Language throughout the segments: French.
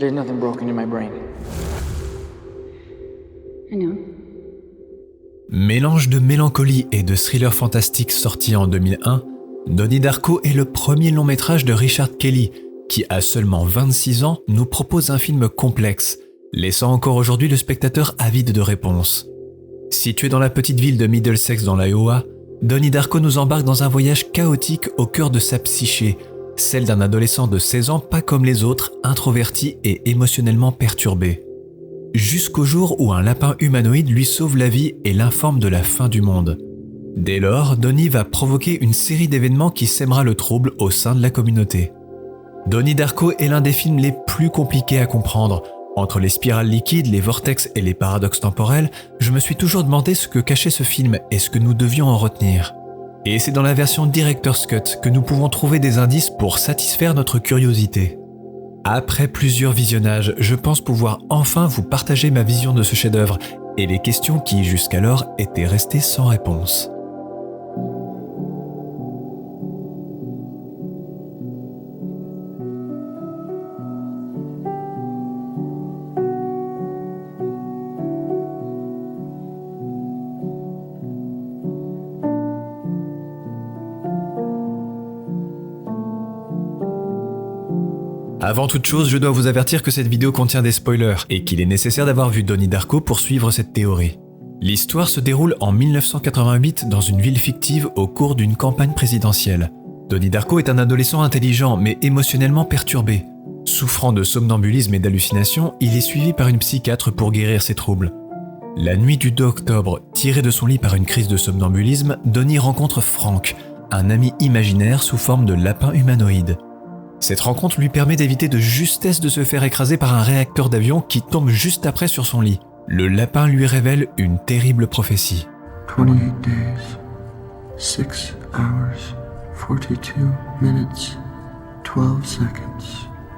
There's nothing broken in my brain. I know. Mélange de mélancolie et de thriller fantastique sorti en 2001, Donnie Darko est le premier long métrage de Richard Kelly qui, à seulement 26 ans, nous propose un film complexe, laissant encore aujourd'hui le spectateur avide de réponses. Situé dans la petite ville de Middlesex dans l'Iowa, Donnie Darko nous embarque dans un voyage chaotique au cœur de sa psyché, celle d'un adolescent de 16 ans pas comme les autres, introverti et émotionnellement perturbé. Jusqu'au jour où un lapin humanoïde lui sauve la vie et l'informe de la fin du monde. Dès lors, Donnie va provoquer une série d'événements qui sèmera le trouble au sein de la communauté. Donnie Darko est l'un des films les plus compliqués à comprendre. Entre les spirales liquides, les vortex et les paradoxes temporels, je me suis toujours demandé ce que cachait ce film et ce que nous devions en retenir. Et c'est dans la version Director's Cut que nous pouvons trouver des indices pour satisfaire notre curiosité. Après plusieurs visionnages, je pense pouvoir enfin vous partager ma vision de ce chef-d'œuvre et les questions qui, jusqu'alors, étaient restées sans réponse. Avant toute chose, je dois vous avertir que cette vidéo contient des spoilers et qu'il est nécessaire d'avoir vu Donnie Darko pour suivre cette théorie. L'histoire se déroule en 1988 dans une ville fictive au cours d'une campagne présidentielle. Donnie Darko est un adolescent intelligent mais émotionnellement perturbé. Souffrant de somnambulisme et d'hallucinations, il est suivi par une psychiatre pour guérir ses troubles. La nuit du 2 octobre, tiré de son lit par une crise de somnambulisme, Donnie rencontre Frank, un ami imaginaire sous forme de lapin humanoïde. Cette rencontre lui permet d'éviter de justesse de se faire écraser par un réacteur d'avion qui tombe juste après sur son lit. Le lapin lui révèle une terrible prophétie. 28 days, 6 hours, 42 minutes, 12 seconds.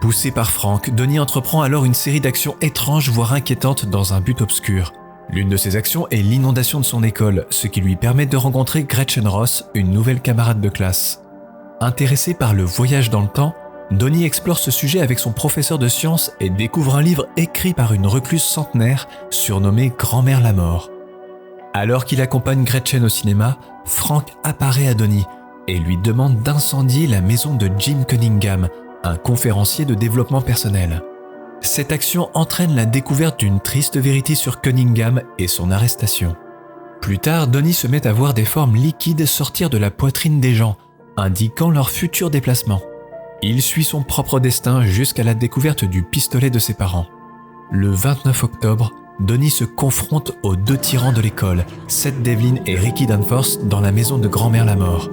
Poussé par Frank, Donnie entreprend alors une série d'actions étranges voire inquiétantes dans un but obscur. L'une de ces actions est l'inondation de son école, ce qui lui permet de rencontrer Gretchen Ross, une nouvelle camarade de classe. Intéressé par le voyage dans le temps, Donnie explore ce sujet avec son professeur de sciences et découvre un livre écrit par une recluse centenaire surnommée Grand-mère la mort. Alors qu'il accompagne Gretchen au cinéma, Frank apparaît à Donnie et lui demande d'incendier la maison de Jim Cunningham, un conférencier de développement personnel. Cette action entraîne la découverte d'une triste vérité sur Cunningham et son arrestation. Plus tard, Donnie se met à voir des formes liquides sortir de la poitrine des gens, indiquant leur futur déplacement. Il suit son propre destin jusqu'à la découverte du pistolet de ses parents. Le 29 octobre, Donnie se confronte aux deux tyrans de l'école, Seth Devlin et Ricky Danforth, dans la maison de Grand-mère la mort.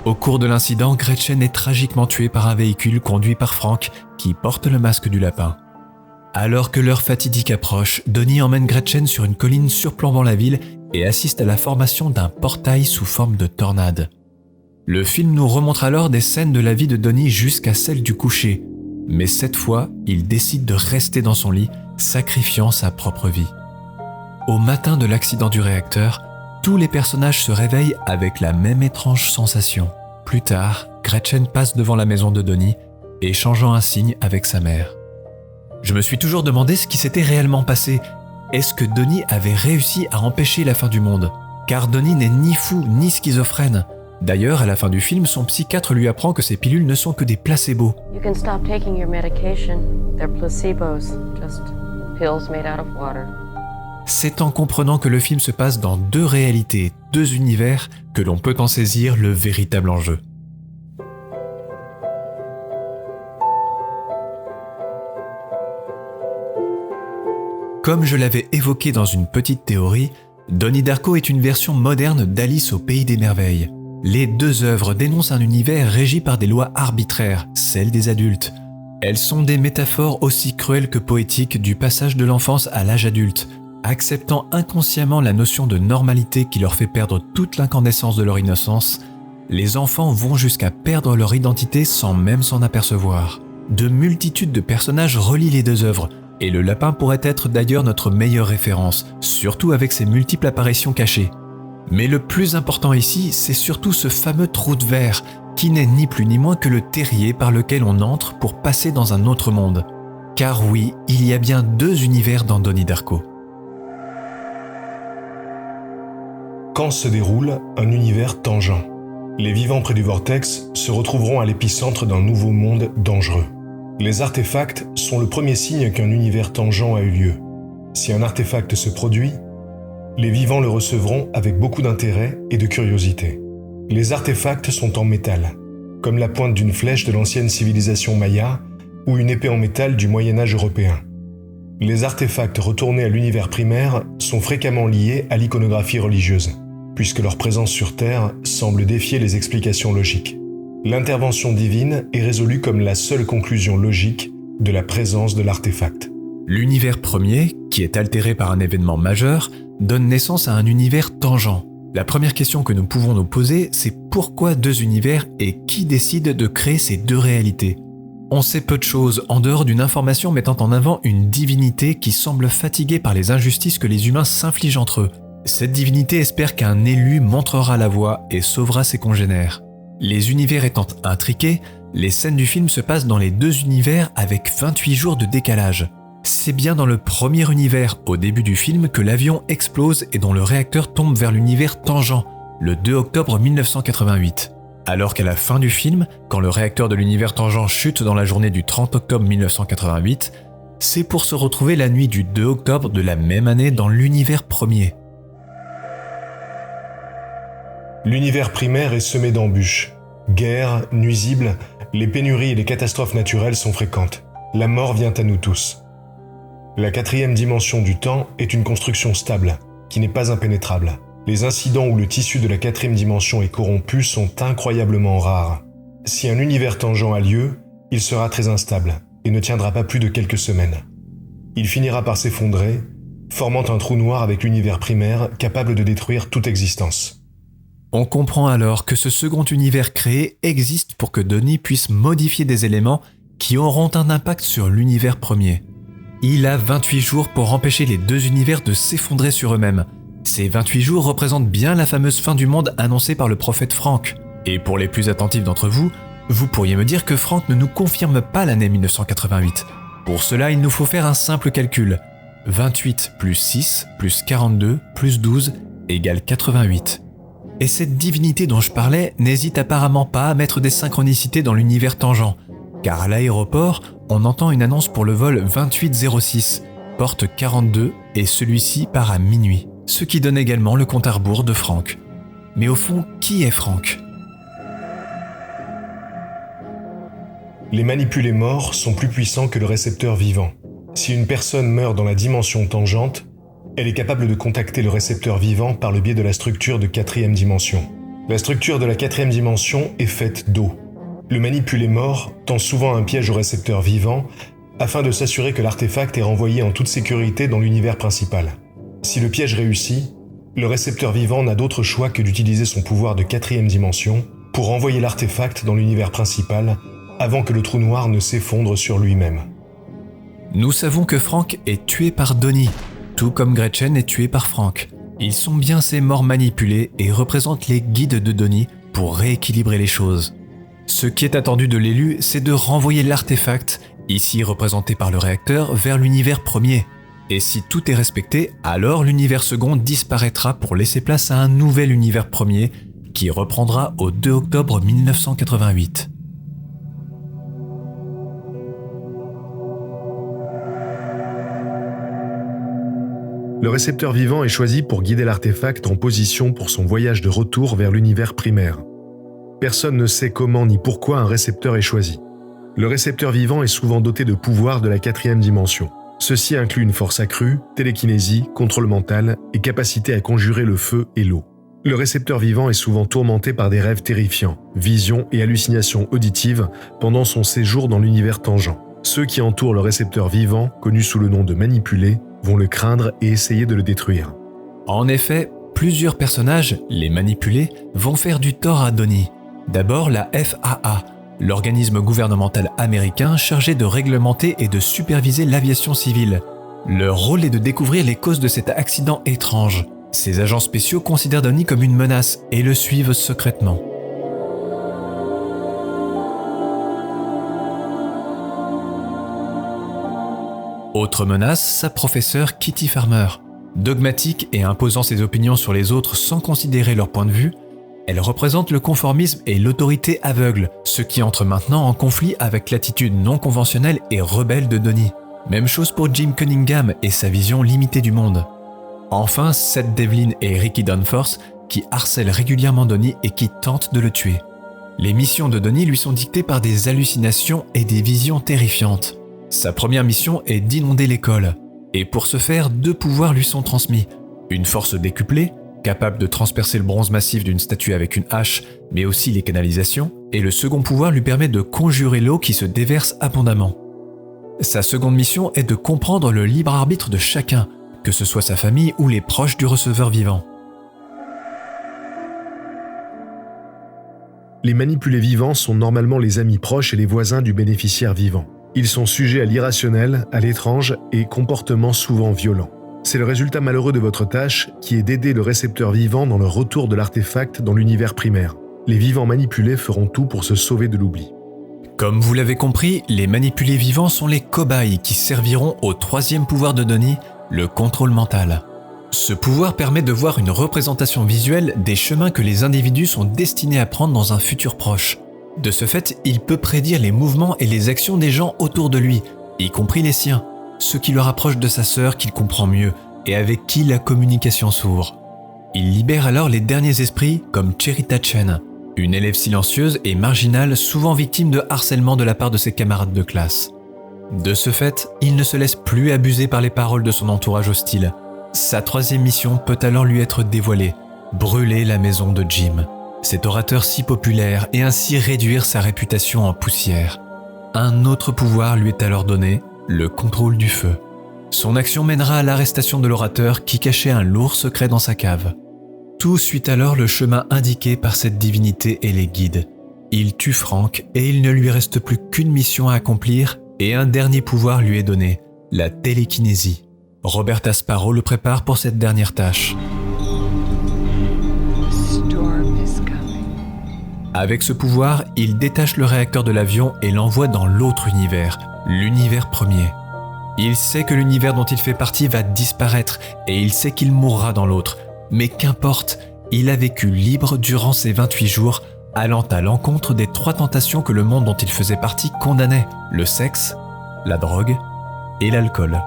Au cours de l'incident, Gretchen est tragiquement tuée par un véhicule conduit par Frank, qui porte le masque du lapin. Alors que l'heure fatidique approche, Donnie emmène Gretchen sur une colline surplombant la ville et assiste à la formation d'un portail sous forme de tornade. Le film nous remontre alors des scènes de la vie de Donnie jusqu'à celle du coucher, mais cette fois, il décide de rester dans son lit, sacrifiant sa propre vie. Au matin de l'accident du réacteur, tous les personnages se réveillent avec la même étrange sensation. Plus tard, Gretchen passe devant la maison de Donnie, échangeant un signe avec sa mère. Je me suis toujours demandé ce qui s'était réellement passé. Est-ce que Donnie avait réussi à empêcher la fin du monde ? Car Donnie n'est ni fou ni schizophrène. D'ailleurs, à la fin du film, son psychiatre lui apprend que ces pilules ne sont que des placebos. You can stop taking your medication. They're placebos, just pills made out of water. C'est en comprenant que le film se passe dans deux réalités, deux univers, que l'on peut en saisir le véritable enjeu. Comme je l'avais évoqué dans une petite théorie, Donnie Darko est une version moderne d'Alice au Pays des Merveilles. Les deux œuvres dénoncent un univers régi par des lois arbitraires, celles des adultes. Elles sont des métaphores aussi cruelles que poétiques du passage de l'enfance à l'âge adulte, acceptant inconsciemment la notion de normalité qui leur fait perdre toute l'incandescence de leur innocence. Les enfants vont jusqu'à perdre leur identité sans même s'en apercevoir. De multitudes de personnages relient les deux œuvres, et le lapin pourrait être d'ailleurs notre meilleure référence, surtout avec ses multiples apparitions cachées. Mais le plus important ici, c'est surtout ce fameux trou de verre, qui n'est ni plus ni moins que le terrier par lequel on entre pour passer dans un autre monde. Car oui, il y a bien 2 univers dans Donnie Darko. Quand se déroule un univers tangent? Les vivants près du vortex se retrouveront à l'épicentre d'un nouveau monde dangereux. Les artefacts sont le premier signe qu'un univers tangent a eu lieu. Si un artefact se produit, les vivants le recevront avec beaucoup d'intérêt et de curiosité. Les artefacts sont en métal, comme la pointe d'une flèche de l'ancienne civilisation maya ou une épée en métal du Moyen-Âge européen. Les artefacts retournés à l'univers primaire sont fréquemment liés à l'iconographie religieuse, puisque leur présence sur Terre semble défier les explications logiques. L'intervention divine est résolue comme la seule conclusion logique de la présence de l'artefact. L'univers premier, qui est altéré par un événement majeur, donne naissance à un univers tangent. La première question que nous pouvons nous poser, c'est pourquoi 2 univers et qui décide de créer ces 2 réalités? On sait peu de choses en dehors d'une information mettant en avant une divinité qui semble fatiguée par les injustices que les humains s'infligent entre eux. Cette divinité espère qu'un élu montrera la voie et sauvera ses congénères. Les univers étant intriqués, les scènes du film se passent dans les 2 univers avec 28 jours de décalage. C'est bien dans le premier univers, au début du film, que l'avion explose et dont le réacteur tombe vers l'univers tangent, le 2 octobre 1988. Alors qu'à la fin du film, quand le réacteur de l'univers tangent chute dans la journée du 30 octobre 1988, c'est pour se retrouver la nuit du 2 octobre de la même année dans l'univers premier. L'univers primaire est semé d'embûches. Guerres, nuisibles, les pénuries et les catastrophes naturelles sont fréquentes. La mort vient à nous tous. La 4e dimension du temps est une construction stable, qui n'est pas impénétrable. Les incidents où le tissu de la 4e dimension est corrompu sont incroyablement rares. Si un univers tangent a lieu, il sera très instable et ne tiendra pas plus de quelques semaines. Il finira par s'effondrer, formant un trou noir avec l'univers primaire capable de détruire toute existence. On comprend alors que ce second univers créé existe pour que Donnie puisse modifier des éléments qui auront un impact sur l'univers premier. Il a 28 jours pour empêcher les 2 univers de s'effondrer sur eux-mêmes. Ces 28 jours représentent bien la fameuse fin du monde annoncée par le prophète Frank. Et pour les plus attentifs d'entre vous, vous pourriez me dire que Frank ne nous confirme pas l'année 1988. Pour cela, il nous faut faire un simple calcul. 28 plus 6 plus 42 plus 12 égale 88. Et cette divinité dont je parlais n'hésite apparemment pas à mettre des synchronicités dans l'univers tangent, car à l'aéroport, on entend une annonce pour le vol 2806, porte 42, et celui-ci part à minuit, ce qui donne également le compte à rebours de Frank. Mais au fond, qui est Frank ? Les manipulés morts sont plus puissants que le récepteur vivant. Si une personne meurt dans la dimension tangente, elle est capable de contacter le récepteur vivant par le biais de la structure de 4e dimension. La structure de la 4e dimension est faite d'eau. Le manipulé mort tend souvent un piège au récepteur vivant afin de s'assurer que l'artefact est renvoyé en toute sécurité dans l'univers principal. Si le piège réussit, le récepteur vivant n'a d'autre choix que d'utiliser son pouvoir de 4e dimension pour renvoyer l'artefact dans l'univers principal avant que le trou noir ne s'effondre sur lui-même. Nous savons que Frank est tué par Donnie, tout comme Gretchen est tuée par Frank. Ils sont bien ces morts manipulés et représentent les guides de Donnie pour rééquilibrer les choses. Ce qui est attendu de l'élu, c'est de renvoyer l'artefact, ici représenté par le réacteur, vers l'univers premier. Et si tout est respecté, alors l'univers second disparaîtra pour laisser place à un nouvel univers premier qui reprendra au 2 octobre 1988. Le récepteur vivant est choisi pour guider l'artefact en position pour son voyage de retour vers l'univers primaire. Personne ne sait comment ni pourquoi un récepteur est choisi. Le récepteur vivant est souvent doté de pouvoirs de la 4e dimension. Ceci inclut une force accrue, télékinésie, contrôle mental et capacité à conjurer le feu et l'eau. Le récepteur vivant est souvent tourmenté par des rêves terrifiants, visions et hallucinations auditives pendant son séjour dans l'univers tangent. Ceux qui entourent le récepteur vivant, connu sous le nom de manipulés, vont le craindre et essayer de le détruire. En effet, plusieurs personnages, les manipulés, vont faire du tort à Donnie. D'abord la FAA, l'organisme gouvernemental américain chargé de réglementer et de superviser l'aviation civile. Leur rôle est de découvrir les causes de cet accident étrange. Ces agents spéciaux considèrent Donnie comme une menace et le suivent secrètement. Autre menace, sa professeure Kitty Farmer. Dogmatique et imposant ses opinions sur les autres sans considérer leur point de vue, elle représente le conformisme et l'autorité aveugle, ce qui entre maintenant en conflit avec l'attitude non conventionnelle et rebelle de Donnie. Même chose pour Jim Cunningham et sa vision limitée du monde. Enfin, Seth Devlin et Ricky Danforth qui harcèlent régulièrement Donnie et qui tentent de le tuer. Les missions de Donnie lui sont dictées par des hallucinations et des visions terrifiantes. Sa première mission est d'inonder l'école, et pour ce faire, 2 pouvoirs lui sont transmis. Une force décuplée, capable de transpercer le bronze massif d'une statue avec une hache, mais aussi les canalisations, et le second pouvoir lui permet de conjurer l'eau qui se déverse abondamment. Sa seconde mission est de comprendre le libre arbitre de chacun, que ce soit sa famille ou les proches du receveur vivant. Les manipulés vivants sont normalement les amis proches et les voisins du bénéficiaire vivant. Ils sont sujets à l'irrationnel, à l'étrange et comportements souvent violents. C'est le résultat malheureux de votre tâche qui est d'aider le récepteur vivant dans le retour de l'artefact dans l'univers primaire. Les vivants manipulés feront tout pour se sauver de l'oubli. Comme vous l'avez compris, les manipulés vivants sont les cobayes qui serviront au 3e pouvoir de Donnie, le contrôle mental. Ce pouvoir permet de voir une représentation visuelle des chemins que les individus sont destinés à prendre dans un futur proche. De ce fait, il peut prédire les mouvements et les actions des gens autour de lui, y compris les siens, ceux qui le rapprochent de sa sœur qu'il comprend mieux et avec qui la communication s'ouvre. Il libère alors les derniers esprits comme Cherita Chen, une élève silencieuse et marginale souvent victime de harcèlement de la part de ses camarades de classe. De ce fait, il ne se laisse plus abuser par les paroles de son entourage hostile. Sa 3e mission peut alors lui être dévoilée, brûler la maison de Jim, cet orateur si populaire, et ainsi réduire sa réputation en poussière. Un autre pouvoir lui est alors donné, le contrôle du feu. Son action mènera à l'arrestation de l'orateur qui cachait un lourd secret dans sa cave. Tout suit alors le chemin indiqué par cette divinité et les guides. Il tue Frank et il ne lui reste plus qu'une mission à accomplir et un dernier pouvoir lui est donné, la télékinésie. Roberta Sparrow le prépare pour cette dernière tâche. Avec ce pouvoir, il détache le réacteur de l'avion et l'envoie dans l'autre univers, l'univers premier. Il sait que l'univers dont il fait partie va disparaître et il sait qu'il mourra dans l'autre. Mais qu'importe, il a vécu libre durant ces 28 jours, allant à l'encontre des 3 tentations que le monde dont il faisait partie condamnait, le sexe, la drogue et l'alcool.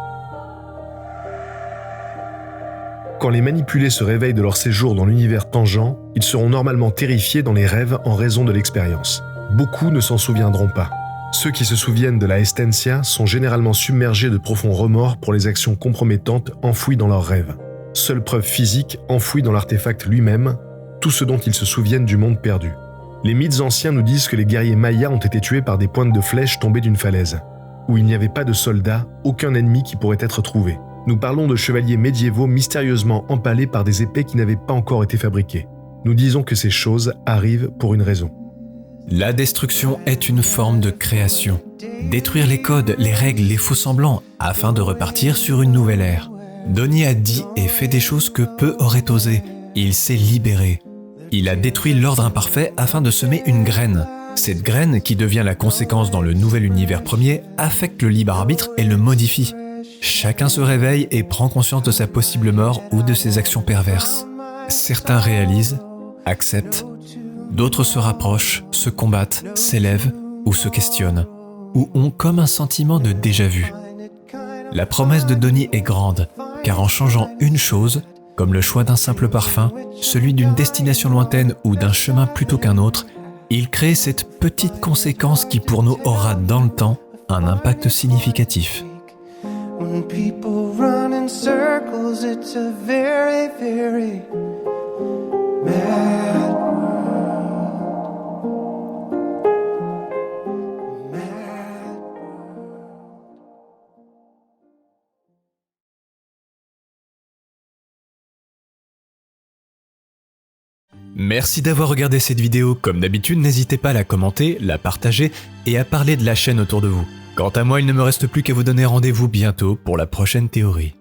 Quand les manipulés se réveillent de leur séjour dans l'univers tangent, ils seront normalement terrifiés dans les rêves en raison de l'expérience. Beaucoup ne s'en souviendront pas. Ceux qui se souviennent de la Estencia sont généralement submergés de profonds remords pour les actions compromettantes enfouies dans leurs rêves. Seule preuve physique enfouie dans l'artefact lui-même, tout ce dont ils se souviennent du monde perdu. Les mythes anciens nous disent que les guerriers mayas ont été tués par des pointes de flèches tombées d'une falaise, où il n'y avait pas de soldats, aucun ennemi qui pourrait être trouvé. Nous parlons de chevaliers médiévaux mystérieusement empalés par des épées qui n'avaient pas encore été fabriquées. Nous disons que ces choses arrivent pour une raison. La destruction est une forme de création. Détruire les codes, les règles, les faux-semblants, afin de repartir sur une nouvelle ère. Donnie a dit et fait des choses que peu auraient osé. Il s'est libéré. Il a détruit l'ordre imparfait afin de semer une graine. Cette graine, qui devient la conséquence dans le nouvel univers premier, affecte le libre arbitre et le modifie. Chacun se réveille et prend conscience de sa possible mort ou de ses actions perverses. Certains réalisent, acceptent, d'autres se rapprochent, se combattent, s'élèvent ou se questionnent, ou ont comme un sentiment de déjà-vu. La promesse de Donnie est grande, car en changeant une chose, comme le choix d'un simple parfum, celui d'une destination lointaine ou d'un chemin plutôt qu'un autre, il crée cette petite conséquence qui pour nous aura dans le temps un impact significatif. When people run in circles, it's a very, very mad world. Mad world. Merci d'avoir regardé cette vidéo. Comme d'habitude, n'hésitez pas à la commenter, la partager et à parler de la chaîne autour de vous. Quant à moi, il ne me reste plus qu'à vous donner rendez-vous bientôt pour la prochaine théorie.